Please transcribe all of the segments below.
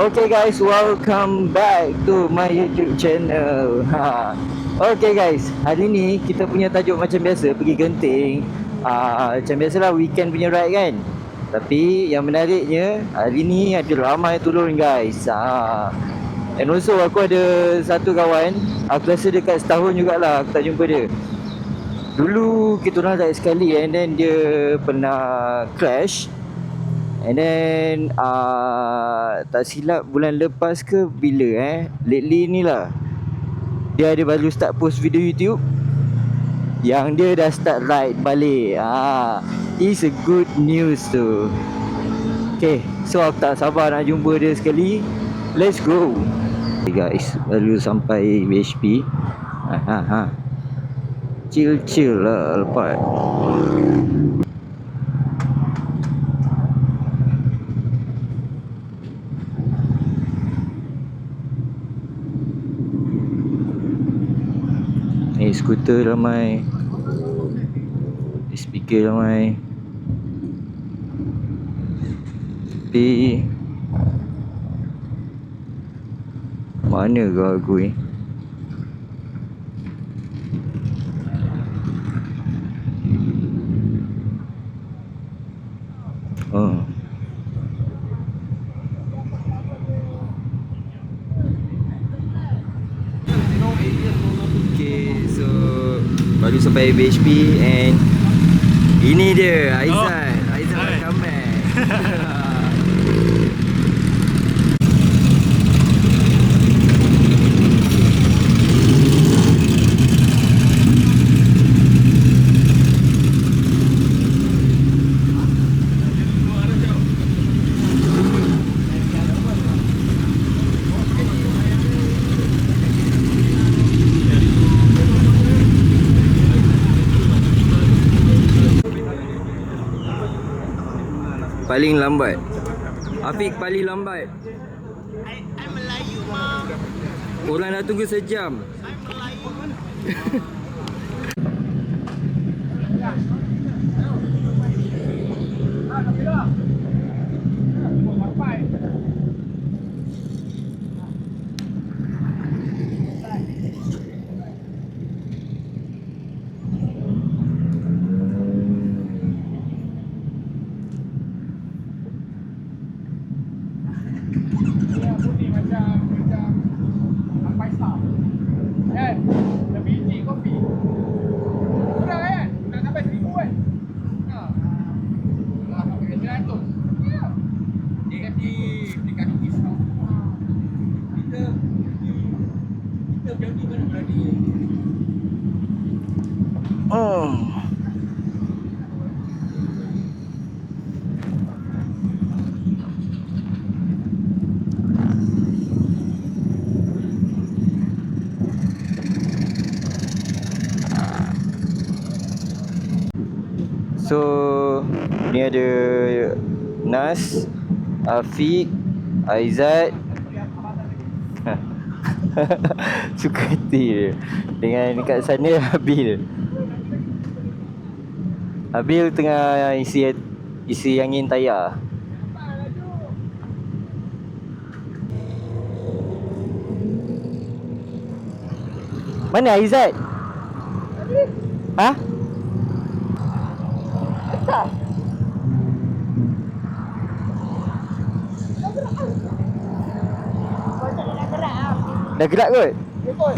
Okay guys, welcome back to my YouTube channel. Okay guys, hari ni kita punya tajuk macam biasa, pergi Genting. Macam biasalah weekend punya ride kan. Tapi yang menariknya hari ni ada ramai turun guys. And also aku ada satu kawan, aku rasa dekat setahun jugalah aku tak jumpa dia. Dulu kita orang ride sekali and then dia pernah crash. And then tak silap bulan lepas ke bila lately ni lah dia ada baru start post video YouTube yang dia dah start ride balik. It's a good news tu. Okay, so aku tak sabar nak jumpa dia sekali. Let's go. Okay guys, baru sampai BHP. Chill lah lepas. Skuter ramai, speaker ramai. Tapi mana kau aku ni? Okay, so baru sampai BHP and ini dia Aizat. Aizat welcome back. Paling lambat. Afiq paling lambat. I Melayu, Mak. Orang dah tunggu sejam. I Melayu. So ni ada Nas, Afiq, Aizat. Suka hati dia. Dengan dekat sana Habil. Habil tengah isi angin tayar. Mana Aizat? Ha? Tak. Dah gerak kot? Ikut.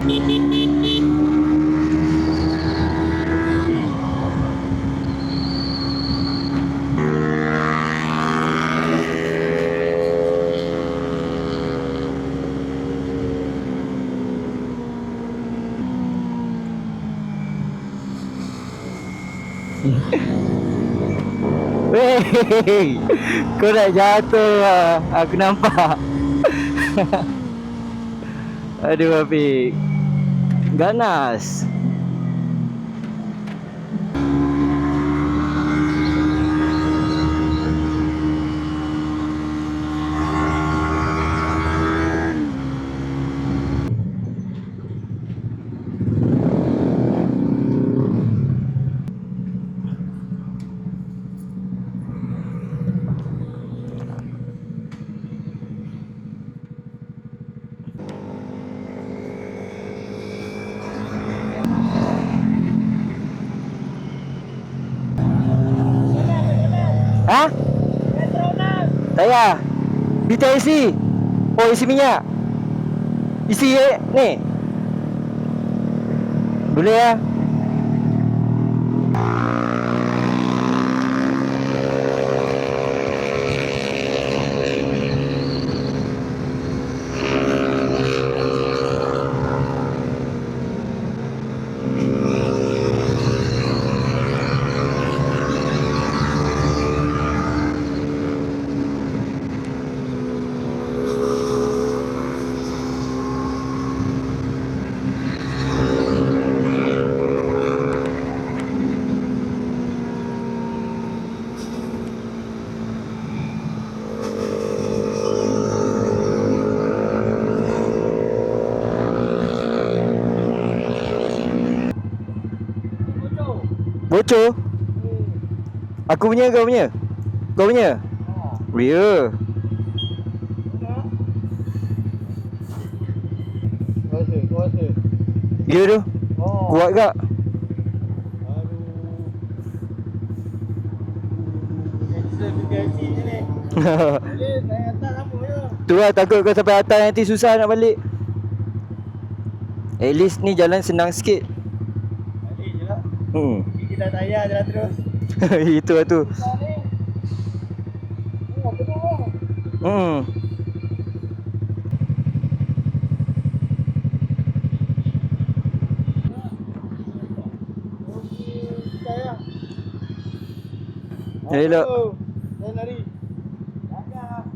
Wey, kau nak jatuh lah. Aku nampak. Aduh Afiq, ganas. Ha? Tak payah. Kita isi. Oh, isi minyak. Isi ni. Boleh ya? Bocor? Aku punya, kau punya? Kau punya? Oh ya. Kuasa. Ya tu. Oh. Kuat kak? Aduh. Extra BTIC je ni. Boleh naik atas apa je. Tu lah, takut kau sampai atas nanti susah nak balik. At least ni jalan senang sikit. Balik je lah. Kita tak payah jalan terus. Itu lah tu. Susah ni. Apa tu bang? Elok. Jangan lari. Jangan.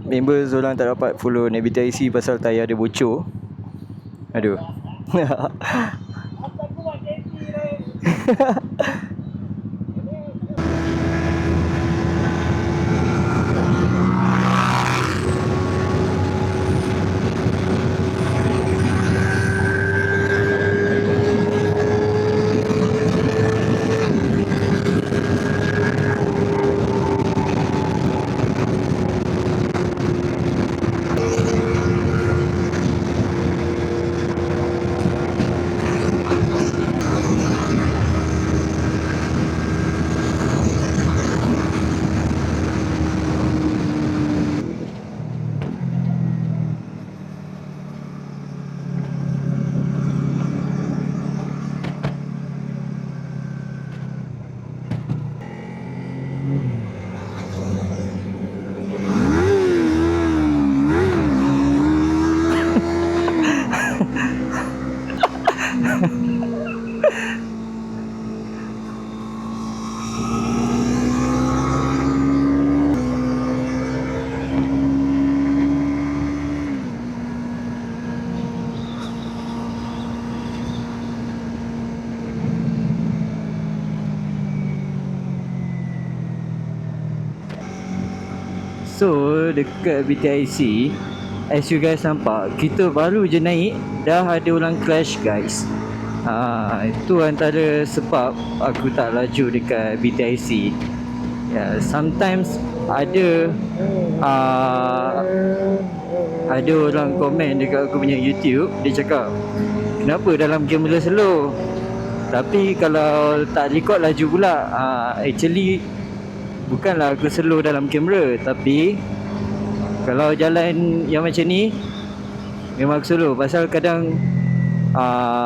Member Zolang tak dapat follow Navita IC pasal tayar dia bocor. Aduh. Asal aku buat KP ni. So dekat BTIC, as you guys nampak, kita baru je naik dah ada orang crash guys. Itu antara sebab aku tak laju dekat BTIC. Sometimes ada orang komen dekat aku punya YouTube. Dia cakap, kenapa dalam kamera slow, tapi kalau tak record laju pula. Actually bukanlah aku slow dalam kamera, tapi kalau jalan yang macam ni Memang aku slow. Pasal kadang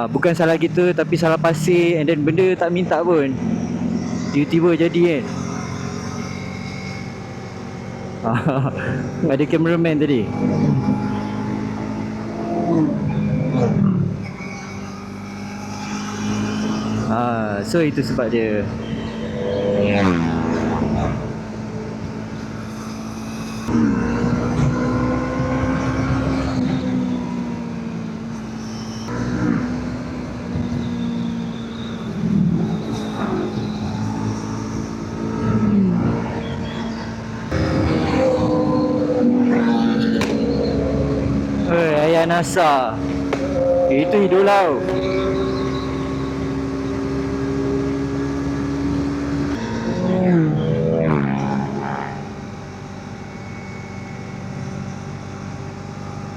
bukan salah kita tapi salah pasir, and then benda tak minta pun tiba-tiba jadi kan. Ada cameraman tadi. So itu sebab dia. Ayah NASA. Itu idola tau.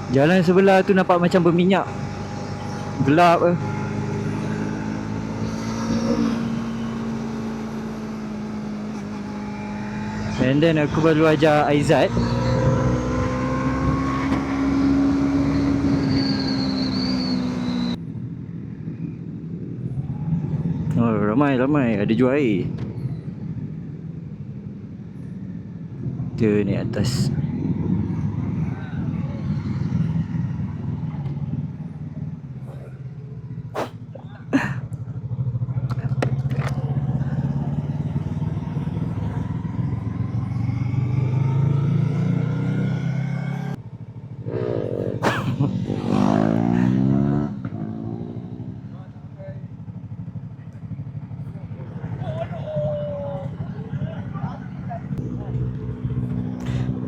Jalan sebelah tu nampak macam berminyak. Gelap ke. And then aku baru ajar Aizat. Oh, ramai ada jual air. Dia ni atas.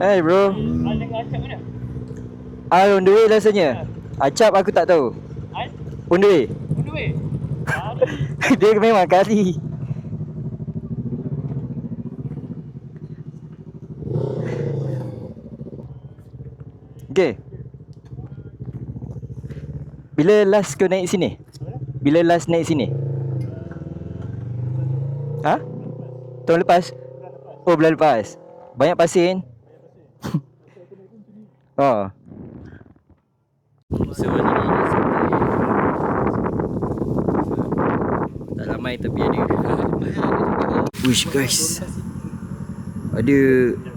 Hey bro, Ada acap mana? on the way rasanya. Acap aku tak tahu. On the way. On the way. Dia memang kali. Okay. Bila last kau naik sini? Bila last naik sini? Ha? Tahun lepas? Oh, bulan lepas. Banyak pasir kan? Oh. So hari ni dah sampai. Tak ramai tapi ada. Wish guys. Ada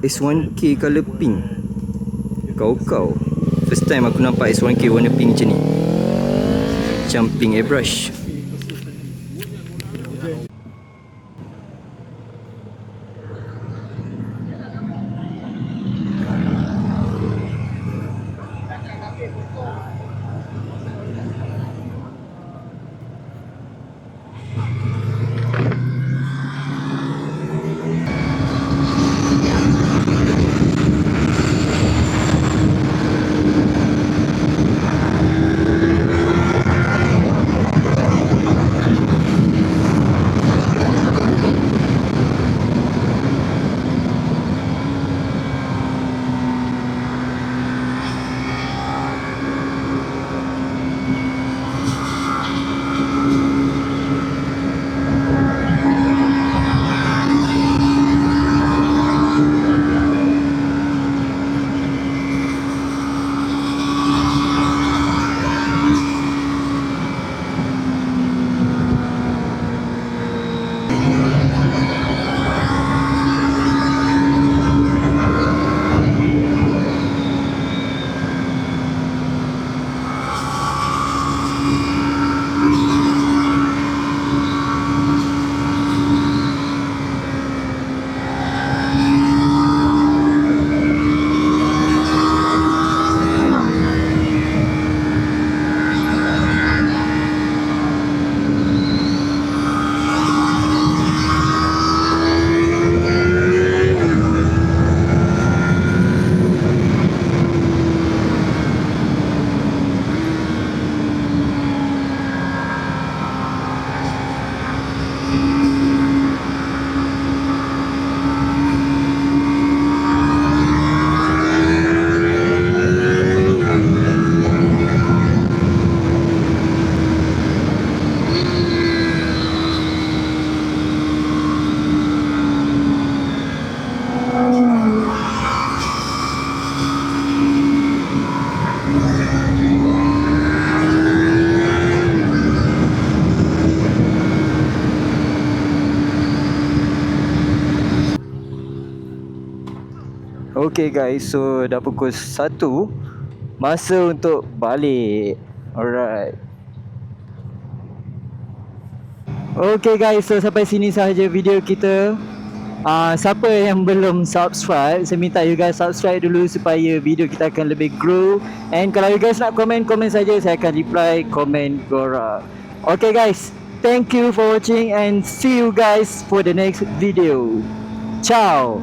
S1K colour pink. Kau. First time aku nampak S1K warna pink macam ni. Macam pink airbrush. Okay guys, so dah pukul 1. Masa untuk balik. Alright. Okay guys, so sampai sini sahaja video kita. Siapa yang belum subscribe, saya minta you guys subscribe dulu supaya video kita akan lebih grow. And kalau you guys nak komen saja, saya akan reply komen korang. Okay guys, thank you for watching and see you guys for the next video. Ciao.